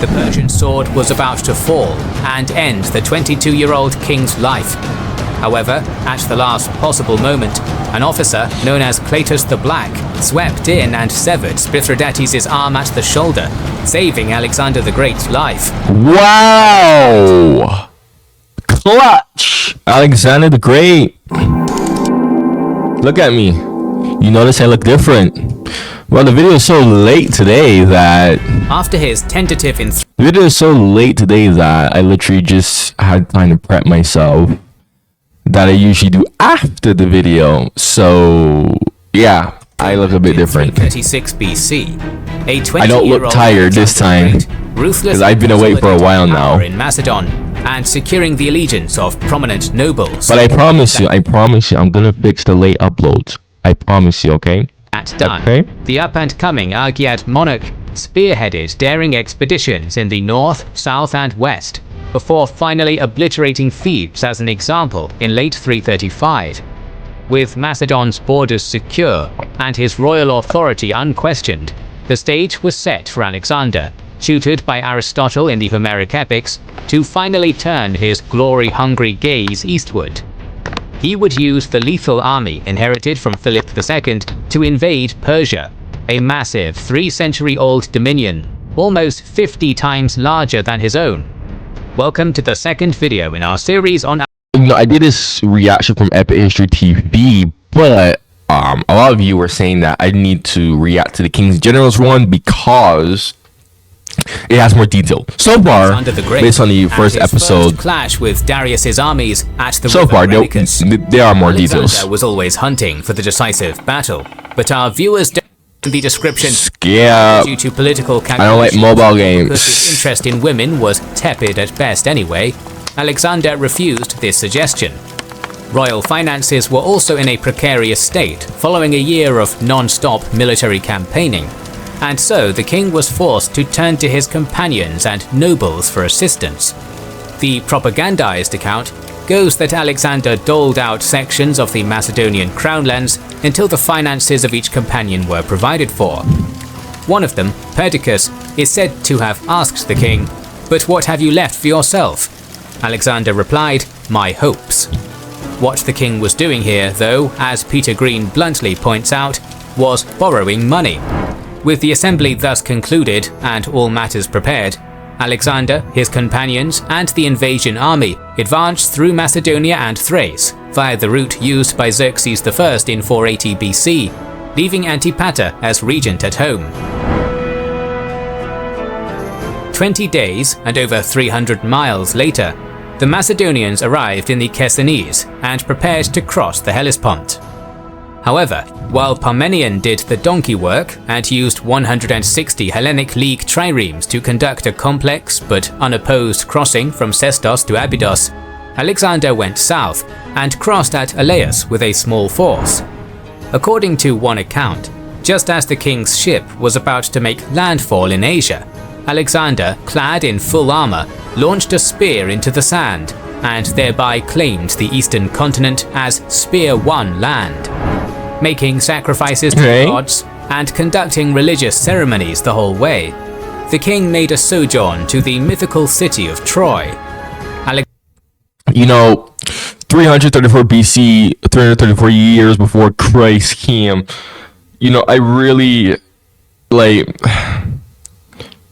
The Persian sword was about to fall and end the 22-year-old king's life. However, at the last possible moment, an officer known as Cletus the Black swept in and severed Mithridates' arm at the shoulder, saving Alexander the Great's life. Wow! Clutch! Alexander the Great. Look at me. You notice I look different. Well, the video is so late today that... After his tentative The video is so late today that I literally just had time to prep myself that I usually do after the video. So, yeah, I look a bit different. 336 BC, a 20-year-old I don't look tired this time because I've been away for a while now. In Macedon and securing the allegiance of prominent nobles. But I promise you, I'm gonna fix the late uploads. I promise you, okay? At time, okay? The up-and-coming Argead monarch spearheaded daring expeditions in the north, south, and west, before finally obliterating Thebes as an example in late 335. With Macedon's borders secure and his royal authority unquestioned, the stage was set for Alexander, tutored by Aristotle in the Homeric epics, to finally turn his glory-hungry gaze eastward. He would use the lethal army inherited from Philip II to invade Persia, a massive 3-century-old dominion, almost 50 times larger than his own. Welcome to the second video in our series on... I did this reaction from Epic History TV, but a lot of you were saying that I need to react to the King's Generals one because it has more detail. So far, based on the first episode, clash with Darius's armies at the so far there are more details. Alexander was always hunting for the decisive battle, but our viewers don't in the description. Yeah, due to political I don't like mobile games. Because his interest in women was tepid at best anyway, Alexander refused this suggestion. Royal finances were also in a precarious state following a year of non-stop military campaigning, and so the king was forced to turn to his companions and nobles for assistance. The propagandized account goes that Alexander doled out sections of the Macedonian crownlands until the finances of each companion were provided for. One of them, Perdiccas, is said to have asked the king, "But what have you left for yourself?" Alexander replied, "My hopes." What the king was doing here, though, as Peter Green bluntly points out, was borrowing money. With the assembly thus concluded and all matters prepared, Alexander, his companions, and the invasion army advanced through Macedonia and Thrace via the route used by Xerxes I in 480 BC, leaving Antipater as regent at home. 20 days and over 300 miles later, the Macedonians arrived in the Chersonese and prepared to cross the Hellespont. However, while Parmenion did the donkey work and used 160 Hellenic League triremes to conduct a complex but unopposed crossing from Sestos to Abydos, Alexander went south and crossed at Elaeus with a small force. According to one account, just as the king's ship was about to make landfall in Asia, Alexander, clad in full armor, launched a spear into the sand and thereby claimed the eastern continent as Spear One land, making sacrifices to the gods and conducting religious ceremonies the whole way. The king made a sojourn to the mythical city of Troy. 334 BC, 334 years before Christ came. I really,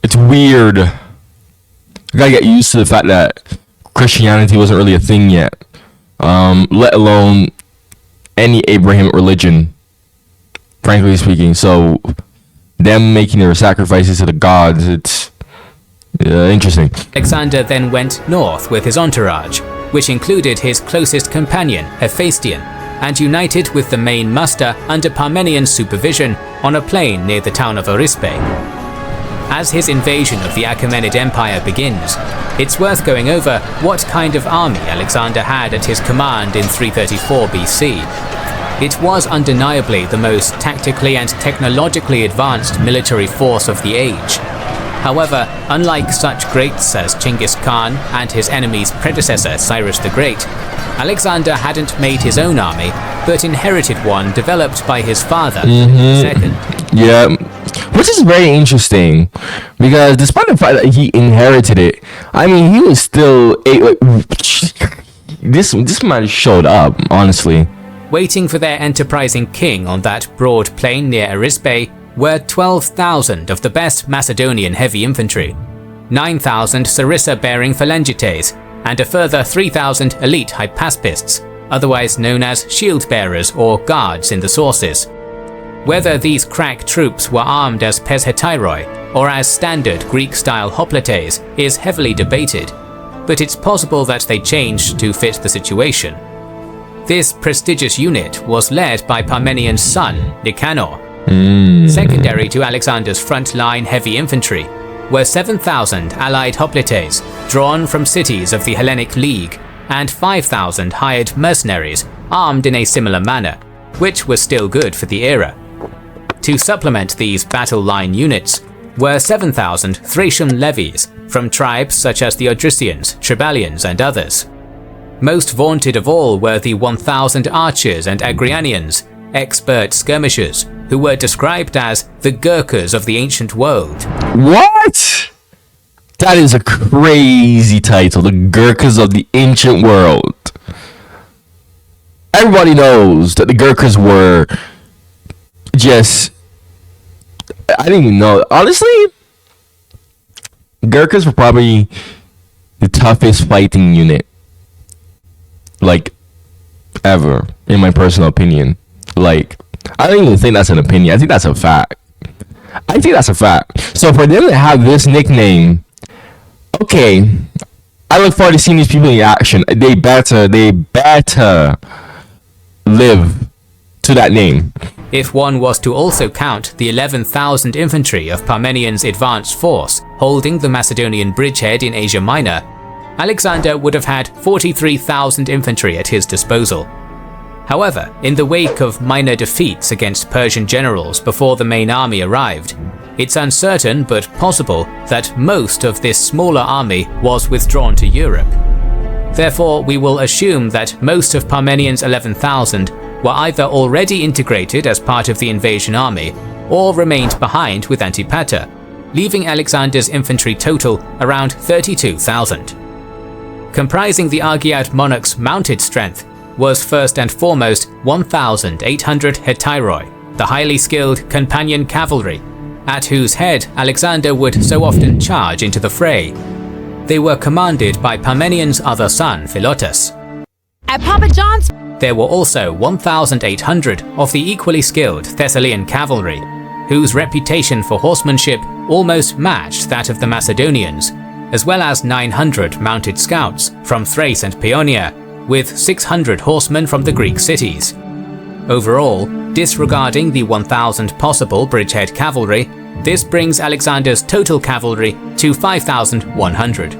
it's weird. I gotta get used to the fact that Christianity wasn't really a thing yet, let alone any Abrahamic religion, frankly speaking. So them making their sacrifices to the gods, it's interesting. Alexander then went north with his entourage, which included his closest companion, Hephaestion, and united with the main muster under Parmenion's supervision on a plain near the town of Arispe. As his invasion of the Achaemenid Empire begins, it's worth going over what kind of army Alexander had at his command in 334 BC. It was undeniably the most tactically and technologically advanced military force of the age. However, unlike such greats as Genghis Khan and his enemy's predecessor Cyrus the Great, Alexander hadn't made his own army, but inherited one developed by his father, II. Yeah, which is very interesting because despite the fact that he inherited it, I mean, he was still this man showed up, honestly. Waiting for their enterprising king on that broad plain near Arisbe were 12,000 of the best Macedonian heavy infantry, 9,000 sarissa-bearing phalangites, and a further 3,000 elite hypaspists, otherwise known as shield-bearers or guards in the sources. Whether these crack troops were armed as peshetiroi or as standard Greek-style hoplites is heavily debated, but it's possible that they changed to fit the situation. This prestigious unit was led by Parmenian's son, Nicanor. Secondary to Alexander's front-line heavy infantry were 7,000 allied hoplites drawn from cities of the Hellenic League and 5,000 hired mercenaries armed in a similar manner, which was still good for the era. To supplement these battle line units were 7,000 Thracian levies from tribes such as the Odrysians, Tribalians, and others. Most vaunted of all were the 1,000 archers and Agrianians, expert skirmishers, who were described as the Gurkhas of the ancient world. What? That is a crazy title, the Gurkhas of the ancient world. Everybody knows that the Gurkhas were just... I didn't even know. Honestly, Gurkhas were probably the toughest fighting unit, like, ever, in my personal opinion. Like, I don't even think that's an opinion. I think that's a fact. So for them to have this nickname, okay, I look forward to seeing these people in action. They better live to that name. If one was to also count the 11,000 infantry of Parmenian's advance force holding the Macedonian bridgehead in Asia Minor, Alexander would have had 43,000 infantry at his disposal. However, in the wake of minor defeats against Persian generals before the main army arrived, it's uncertain but possible that most of this smaller army was withdrawn to Europe. Therefore, we will assume that most of Parmenian's 11,000 were either already integrated as part of the invasion army or remained behind with Antipater, leaving Alexander's infantry total around 32,000. Comprising the Argead monarch's mounted strength was first and foremost 1,800 hetairoi, the highly skilled companion cavalry, at whose head Alexander would so often charge into the fray. They were commanded by Parmenian's other son, Philotas. At Papa John's, there were also 1,800 of the equally skilled Thessalian cavalry, whose reputation for horsemanship almost matched that of the Macedonians, as well as 900 mounted scouts from Thrace and Paeonia, with 600 horsemen from the Greek cities. Overall, disregarding the 1,000 possible bridgehead cavalry, this brings Alexander's total cavalry to 5,100.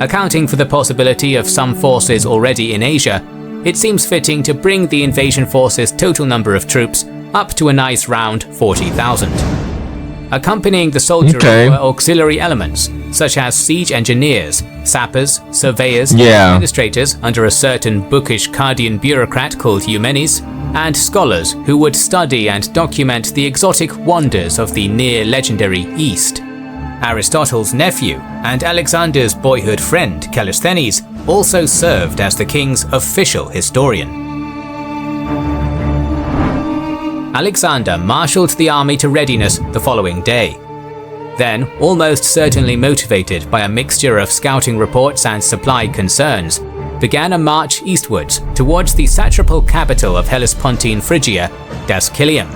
Accounting for the possibility of some forces already in Asia, it seems fitting to bring the invasion force's total number of troops up to a nice round 40,000. Accompanying the soldiery were auxiliary elements, such as siege engineers, sappers, surveyors, administrators under a certain bookish Cardian bureaucrat called Eumenes, and scholars who would study and document the exotic wonders of the near-legendary East. Aristotle's nephew and Alexander's boyhood friend Callisthenes also served as the king's official historian. Alexander marshaled the army to readiness the following day. Then, almost certainly motivated by a mixture of scouting reports and supply concerns, began a march eastwards towards the satrapal capital of Hellespontine Phrygia, Dascylium.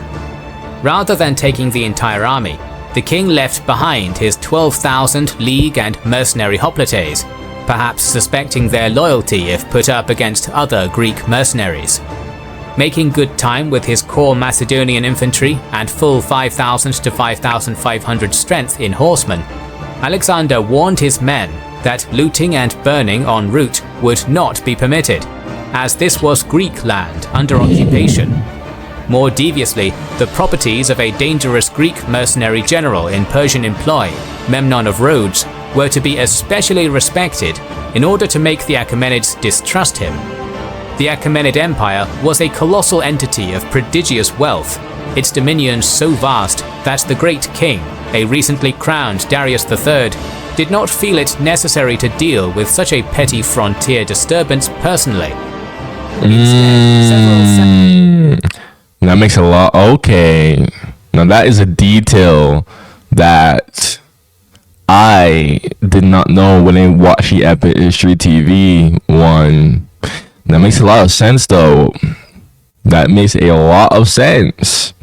Rather than taking the entire army, the king left behind his 12,000 league and mercenary hoplites, perhaps suspecting their loyalty if put up against other Greek mercenaries. Making good time with his core Macedonian infantry and full 5,000 to 5,500 strength in horsemen, Alexander warned his men that looting and burning en route would not be permitted, as this was Greek land under occupation. More deviously, the properties of a dangerous Greek mercenary general in Persian employ, Memnon of Rhodes, were to be especially respected in order to make the Achaemenids distrust him. The Achaemenid Empire was a colossal entity of prodigious wealth, its dominions so vast that the great king, a recently crowned Darius III, did not feel it necessary to deal with such a petty frontier disturbance personally. That makes a lot. Okay. Now that is a detail that I did not know when I watched the Epic History TV one. That makes a lot of sense, though. That makes a lot of sense.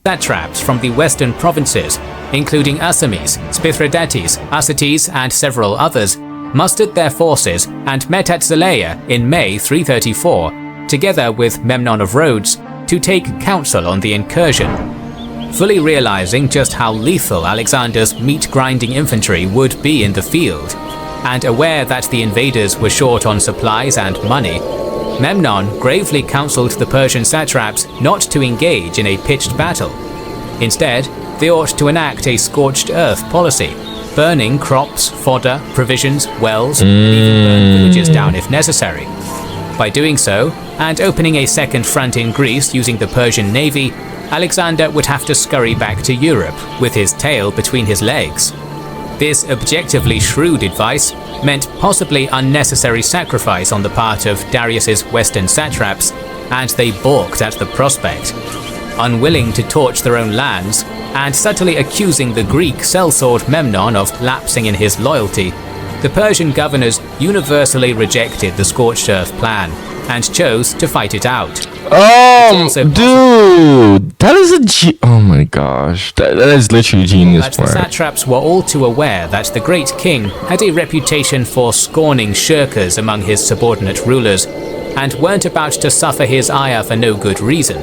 Satraps from the western provinces, including Assamese, Spithridates, Assates, and several others, mustered their forces and met at Zelaya in May 334, together with Memnon of Rhodes, to take counsel on the incursion. Fully realizing just how lethal Alexander's meat-grinding infantry would be in the field, and aware that the invaders were short on supplies and money, Memnon gravely counseled the Persian satraps not to engage in a pitched battle. Instead, they ought to enact a scorched earth policy, burning crops, fodder, provisions, wells, and even burn villages down if necessary. By doing so, and opening a second front in Greece using the Persian navy, Alexander would have to scurry back to Europe with his tail between his legs. This objectively shrewd advice meant possibly unnecessary sacrifice on the part of Darius's western satraps, and they balked at the prospect. Unwilling to torch their own lands, and subtly accusing the Greek sellsword Memnon of lapsing in his loyalty, the Persian governors universally rejected the scorched earth plan, and chose to fight it out. Dude, that is oh my gosh, that is literally genius. But the satraps were all too aware that the great king had a reputation for scorning shirkers among his subordinate rulers, and weren't about to suffer his ire for no good reason.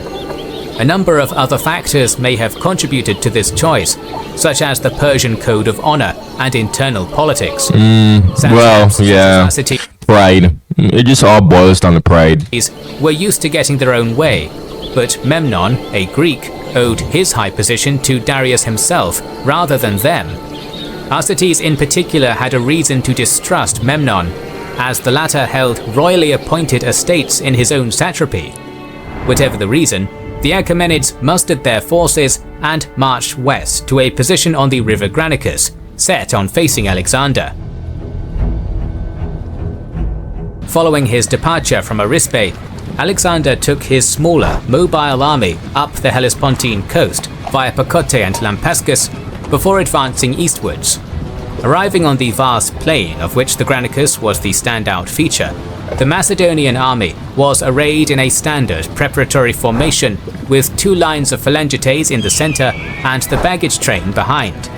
A number of other factors may have contributed to this choice, such as the Persian code of honor and internal politics. Pride. It just all boils down to pride. Were used to getting their own way, but Memnon, a Greek, owed his high position to Darius himself rather than them. Assates in particular had a reason to distrust Memnon, as the latter held royally appointed estates in his own satrapy. Whatever the reason, the Achaemenids mustered their forces and marched west to a position on the river Granicus, set on facing Alexander. Following his departure from Arispe, Alexander took his smaller, mobile army up the Hellespontine coast via Pacote and Lampascus before advancing eastwards. Arriving on the vast plain of which the Granicus was the standout feature, the Macedonian army was arrayed in a standard preparatory formation with two lines of phalangites in the center and the baggage train behind.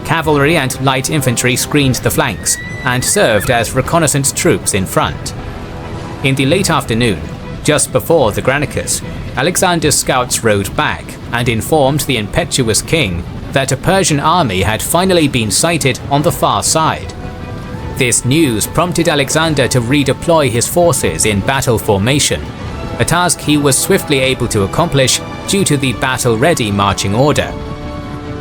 Cavalry and light infantry screened the flanks and served as reconnaissance troops in front. In the late afternoon, just before the Granicus, Alexander's scouts rode back and informed the impetuous king that a Persian army had finally been sighted on the far side. This news prompted Alexander to redeploy his forces in battle formation, a task he was swiftly able to accomplish due to the battle-ready marching order.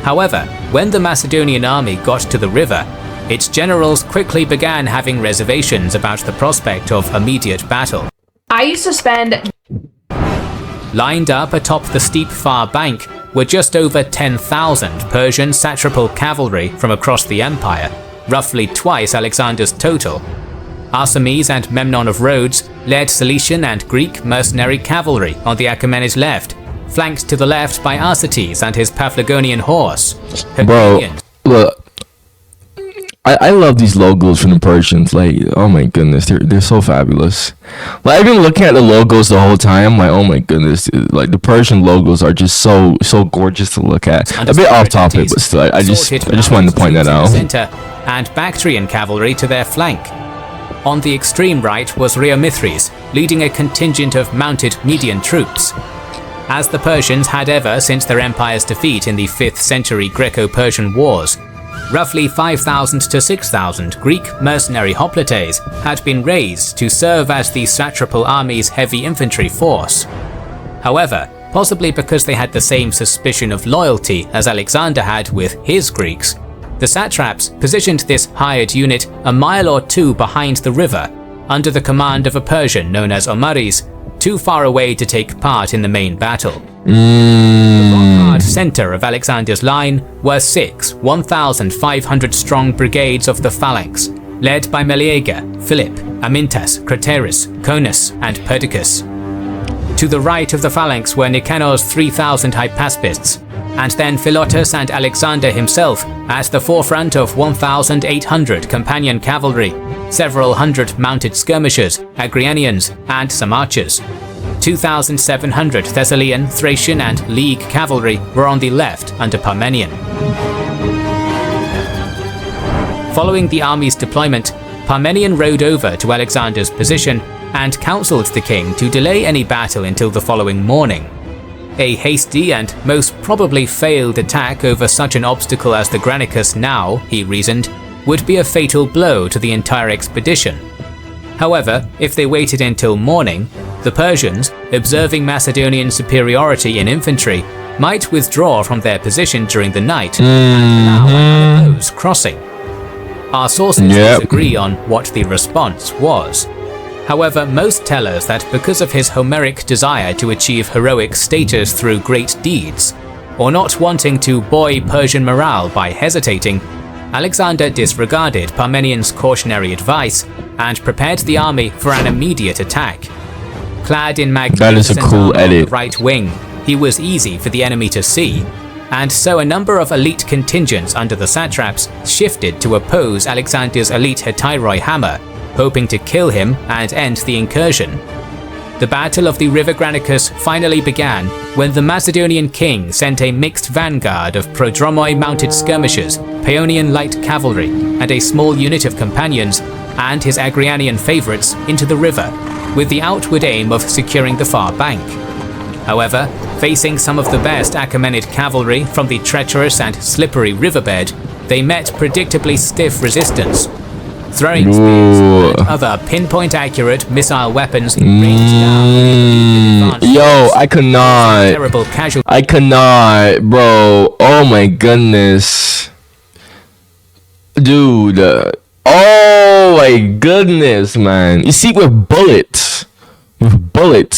However, when the Macedonian army got to the river, its generals quickly began having reservations about the prospect of immediate battle. I used to spend... Lined up atop the steep far bank were just over 10,000 Persian satrapal cavalry from across the empire, roughly twice Alexander's total. Assamese and Memnon of Rhodes led Cilician and Greek mercenary cavalry on the Achaemenids' left, flanked to the left by Assates and his Paphlagonian horse. Bro, look, I love these logos from the Persians. Like, oh my goodness, they're so fabulous. Like, I've been looking at the logos the whole time. Like, oh my goodness, like the Persian logos are just so gorgeous to look at. A bit off topic, but still, I just wanted to point that out. And Bactrian cavalry to their flank. On the extreme right was Rheomithres, leading a contingent of mounted Median troops. As the Persians had ever since their empire's defeat in the 5th century Greco-Persian Wars, roughly 5,000 to 6,000 Greek mercenary hoplites had been raised to serve as the satrapal army's heavy infantry force. However, possibly because they had the same suspicion of loyalty as Alexander had with his Greeks, the satraps positioned this hired unit a mile or two behind the river, under the command of a Persian known as Omaris, too far away to take part in the main battle. The rock-hard center of Alexander's line were 6 1,500-strong brigades of the phalanx, led by Meleager, Philip, Amintas, Craterus, Conus, and Perdiccas. To the right of the phalanx were Nicanor's 3,000 hypaspists, and then Philotas and Alexander himself at the forefront of 1,800 companion cavalry, several hundred mounted skirmishers, Agrianians, and some archers. 2,700 Thessalian, Thracian, and League cavalry were on the left under Parmenion. Following the army's deployment, Parmenion rode over to Alexander's position and counseled the king to delay any battle until the following morning. A hasty and most probably failed attack over such an obstacle as the Granicus now, he reasoned, would be a fatal blow to the entire expedition. However, if they waited until morning, the Persians, observing Macedonian superiority in infantry, might withdraw from their position during the night and allow another foe's crossing. Our sources disagree on what the response was. However, most tell us that because of his Homeric desire to achieve heroic status through great deeds, or not wanting to buoy Persian morale by hesitating, Alexander disregarded Parmenion's cautionary advice and prepared the army for an immediate attack. Clad in magnificent armor on the right wing, he was easy for the enemy to see, and so a number of elite contingents under the satraps shifted to oppose Alexander's elite Hetairoi hammer, hoping to kill him and end the incursion. The Battle of the River Granicus finally began when the Macedonian king sent a mixed vanguard of prodromoi mounted skirmishers, Paeonian light cavalry, and a small unit of companions, and his Agrianian favourites into the river, with the outward aim of securing the far bank. However, facing some of the best Achaemenid cavalry from the treacherous and slippery riverbed, they met predictably stiff resistance. Throwing spears and other pinpoint-accurate missile weapons rained down. Yo, I could not. Terrible casualties. I could not, bro. Oh my goodness, dude. Oh my goodness, man. You see, with bullets,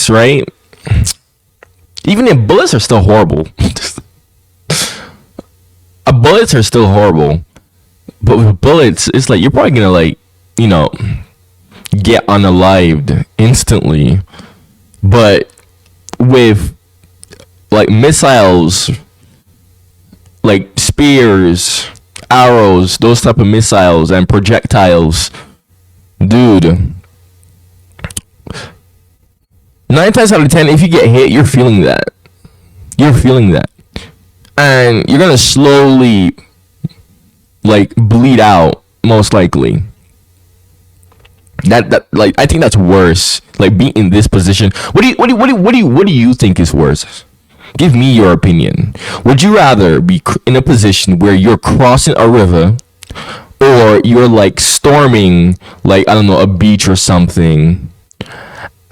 right? Even if bullets are still horrible, bullets are still horrible. But with bullets, it's like you're probably gonna, like, you know, get unalived instantly. But with like missiles, like spears, arrows, those type of missiles and projectiles, dude, 9 times out of 10, if you get hit, you're feeling that. And you're gonna slowly, like, bleed out, most likely. That like, I think that's worse. Like, being in this position. What do you think is worse? Give me your opinion. Would you rather be in a position where you're crossing a river, or you're like storming, like, I don't know, a beach or something,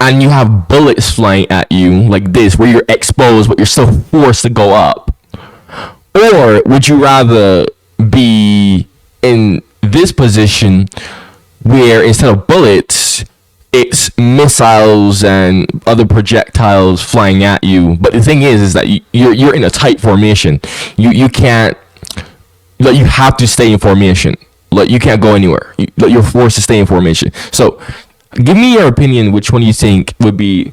and you have bullets flying at you like this, where you're exposed but you're still forced to go up? Or would you rather be in this position where instead of bullets, it's missiles and other projectiles flying at you? But the thing is that you're in a tight formation. You can't, like, you have to stay in formation. Like, you can't go anywhere. You're forced to stay in formation. So give me your opinion. Which one you think would be,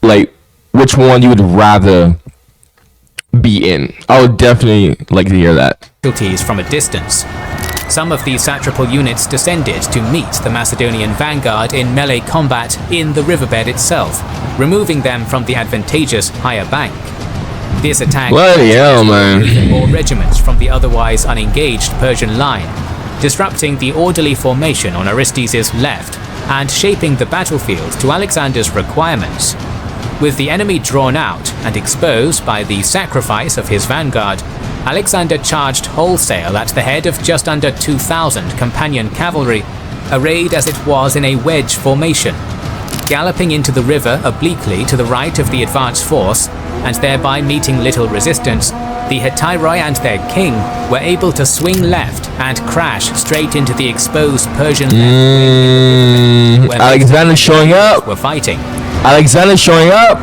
like, which one you would rather be in? I would definitely like to hear that. From a distance. Some of these satrapal units descended to meet the Macedonian vanguard in melee combat in the riverbed itself, removing them from the advantageous higher bank. This attack removed more regiments from the otherwise unengaged Persian line, disrupting the orderly formation on Orestes' left and shaping the battlefield to Alexander's requirements. With the enemy drawn out and exposed by the sacrifice of his vanguard, Alexander charged wholesale at the head of just under 2,000 companion cavalry, arrayed as it was in a wedge formation. galloping into the river obliquely to the right of the advanced force, and thereby meeting little resistance, the Hetairoi and their king were able to swing left and crash straight into the exposed Persian left where Alexander's showing up! were fighting. Alexander's showing up!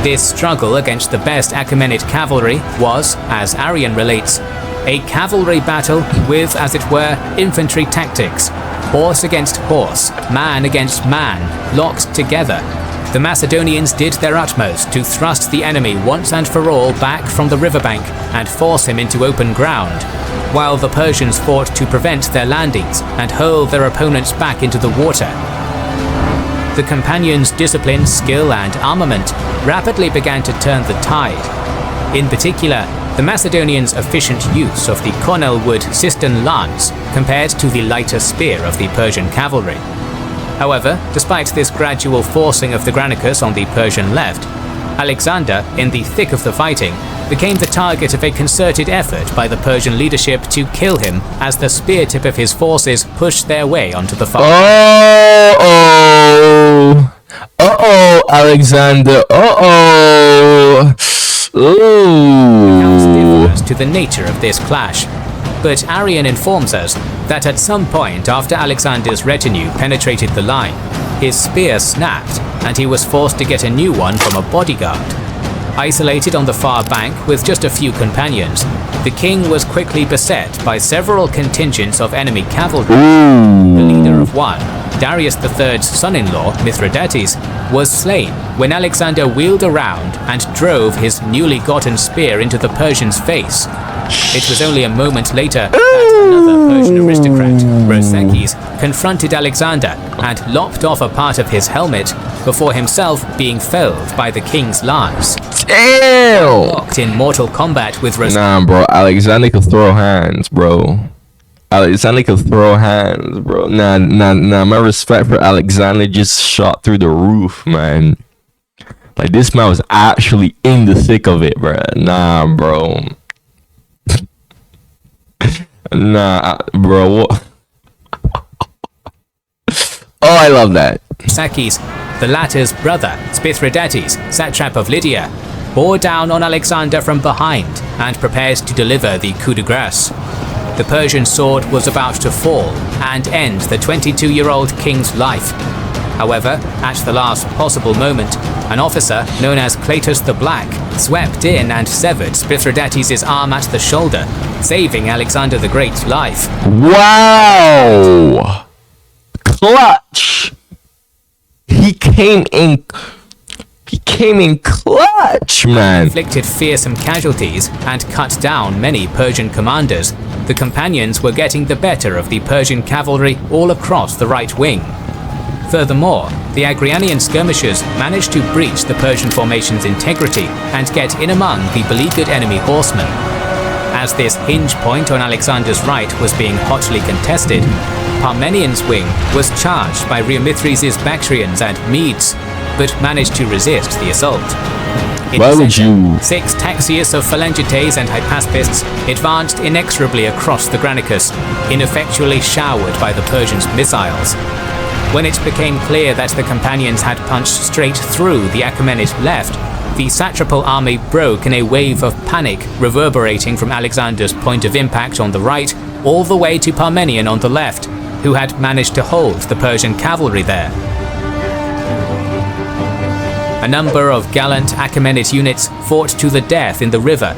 This struggle against the best Achaemenid cavalry was, as Arrian relates, a cavalry battle with, as it were, infantry tactics. Horse against horse, man against man, locked together. The Macedonians did their utmost to thrust the enemy once and for all back from the riverbank and force him into open ground, while the Persians fought to prevent their landings and hurl their opponents back into the water. The companions' discipline, skill and armament rapidly began to turn the tide. In particular, the Macedonians' efficient use of the cornel wood cistern lance compared to the lighter spear of the Persian cavalry. However, despite this gradual forcing of the Granicus on the Persian left, Alexander, in the thick of the fighting, became the target of a concerted effort by the Persian leadership to kill him as the spear tip of his forces pushed their way onto the far. Alexander. Accounts differ as to the nature of this clash, but Arrian informs us that at some point after Alexander's retinue penetrated the line, his spear snapped and he was forced to get a new one from a bodyguard. Isolated on the far bank with just a few companions, the king was quickly beset by several contingents of enemy cavalry. The leader of one, Darius III's son-in-law, Mithridates, was slain when Alexander wheeled around and drove his newly gotten spear into the Persian's face. It was only a moment later that another Persian aristocrat, Rosecki, confronted Alexander and lopped off a part of his helmet before himself being felled by the king's lance. Damn! Locked in mortal combat with Rosecki. Nah, bro. Alexander could throw hands, bro. Alexander could throw hands, bro. Nah. My respect for Alexander just shot through the roof, man. Like, this man was actually in the thick of it, bro. Nah, bro. Nah, bro. What? Oh, I love that. Sakis, the latter's brother, Spithridates, satrap of Lydia, bore down on Alexander from behind and prepared to deliver the coup de grace. The Persian sword was about to fall and end the 22-year-old king's life. However, at the last possible moment, an officer known as Cletus the Black swept in and severed Spithridates' arm at the shoulder, saving Alexander the Great's life. Wow! Clutch! He came in clutch, man! Inflicted fearsome casualties and cut down many Persian commanders. The companions were getting the better of the Persian cavalry all across the right wing. Furthermore, the Agrianian skirmishers managed to breach the Persian formation's integrity and get in among the beleaguered enemy horsemen. As this hinge point on Alexander's right was being hotly contested, Parmenian's wing was charged by Rheomithres' Bactrians and Medes, but managed to resist the assault. In Why the would center, you? 6 Taxius of Phalangites and Hypaspists advanced inexorably across the Granicus, ineffectually showered by the Persians' missiles. When it became clear that the companions had punched straight through the Achaemenid left, the satrapal army broke in a wave of panic reverberating from Alexander's point of impact on the right all the way to Parmenion on the left, who had managed to hold the Persian cavalry there. A number of gallant Achaemenid units fought to the death in the river,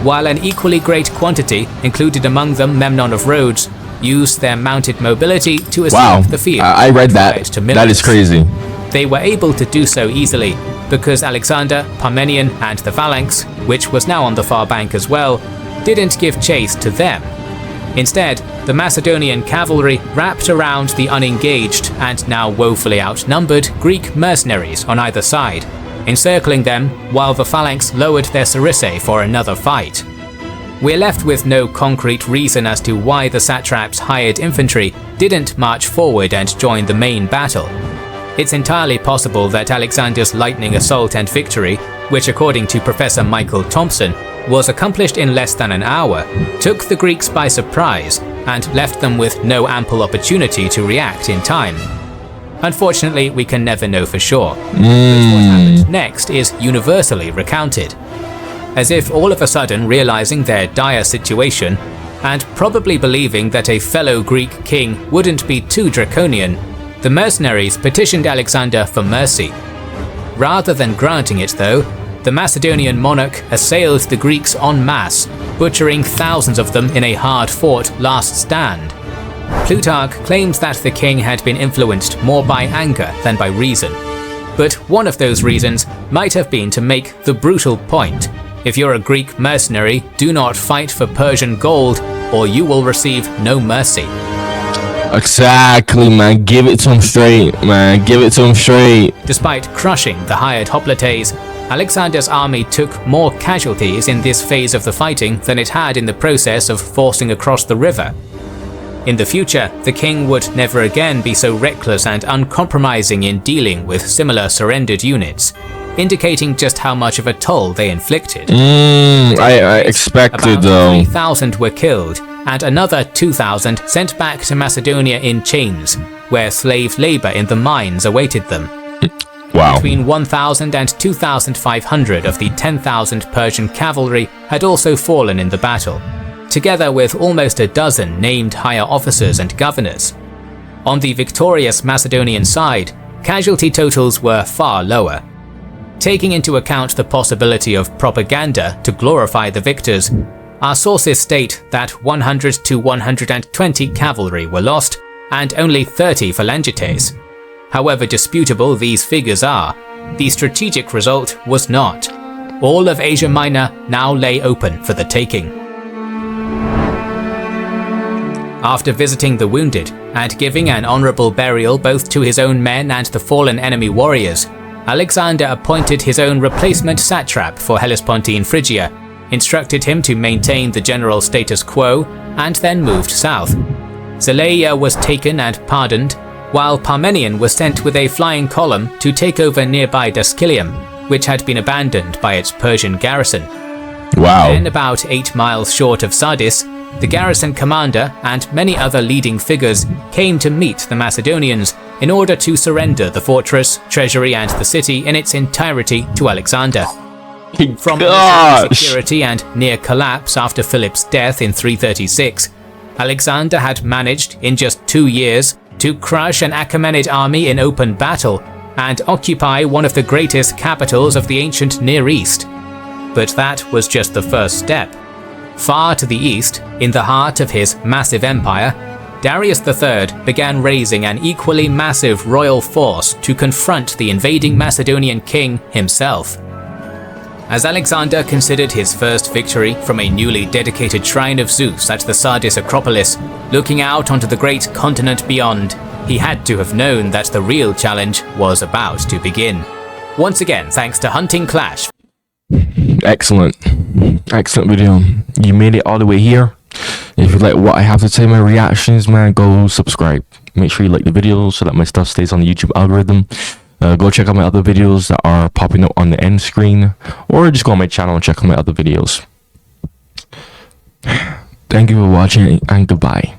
while an equally great quantity, included among them Memnon of Rhodes, used their mounted mobility to escape the field. I read that. That is crazy. They were able to do so easily because Alexander, Parmenion, and the phalanx, which was now on the far bank as well, didn't give chase to them. Instead, the Macedonian cavalry wrapped around the unengaged and now woefully outnumbered Greek mercenaries on either side, encircling them while the phalanx lowered their sarissæ for another fight. We're left with no concrete reason as to why the satrap's hired infantry didn't march forward and join the main battle. It's entirely possible that Alexander's lightning assault and victory, which according to Professor Michael Thompson was accomplished in less than an hour, took the Greeks by surprise and left them with no ample opportunity to react in time. Unfortunately, we can never know for sure. But what happened next is universally recounted. As if all of a sudden realizing their dire situation, and probably believing that a fellow Greek king wouldn't be too draconian, the mercenaries petitioned Alexander for mercy. Rather than granting it though, the Macedonian monarch assailed the Greeks en masse, butchering thousands of them in a hard-fought last stand. Plutarch claims that the king had been influenced more by anger than by reason. But one of those reasons might have been to make the brutal point: if you're a Greek mercenary, do not fight for Persian gold, or you will receive no mercy. Exactly, man. Give it to him straight, man. Give it to him straight. Despite crushing the hired hoplites, Alexander's army took more casualties in this phase of the fighting than it had in the process of forcing across the river. In the future, the king would never again be so reckless and uncompromising in dealing with similar surrendered units, indicating just how much of a toll they inflicted. I expected about though. 3,000 were killed, and another 2,000 sent back to Macedonia in chains, where slave labor in the mines awaited them. Wow. Between 1,000 and 2,500 of the 10,000 Persian cavalry had also fallen in the battle, together with almost a dozen named higher officers and governors. On the victorious Macedonian side, casualty totals were far lower. Taking into account the possibility of propaganda to glorify the victors, our sources state that 100 to 120 cavalry were lost and only 30 phalangites. However disputable these figures are, the strategic result was not. All of Asia Minor now lay open for the taking. After visiting the wounded and giving an honorable burial both to his own men and the fallen enemy warriors, Alexander appointed his own replacement satrap for Hellespontine Phrygia, instructed him to maintain the general status quo, and then moved south. Zelaia was taken and pardoned, while Parmenion was sent with a flying column to take over nearby Dascylium, which had been abandoned by its Persian garrison. Wow. Then, about 8 miles short of Sardis, the garrison commander and many other leading figures came to meet the Macedonians in order to surrender the fortress, treasury, and the city in its entirety to Alexander. From insecurity and near collapse after Philip's death in 336, Alexander had managed, in just 2 years, to crush an Achaemenid army in open battle and occupy one of the greatest capitals of the ancient Near East. But that was just the first step. Far to the east, in the heart of his massive empire, Darius III began raising an equally massive royal force to confront the invading Macedonian king himself. As Alexander considered his first victory from a newly dedicated shrine of Zeus at the Sardis Acropolis, looking out onto the great continent beyond, he had to have known that the real challenge was about to begin. Once again, thanks to Hunting Clash. Excellent video. You made it all the way here. If you like what I have to say, my reactions, man, go subscribe. Make sure you like the video so that my stuff stays on the YouTube algorithm. Go check out my other videos that are popping up on the end screen, or just go on my channel and check out my other videos. Thank you for watching, and goodbye.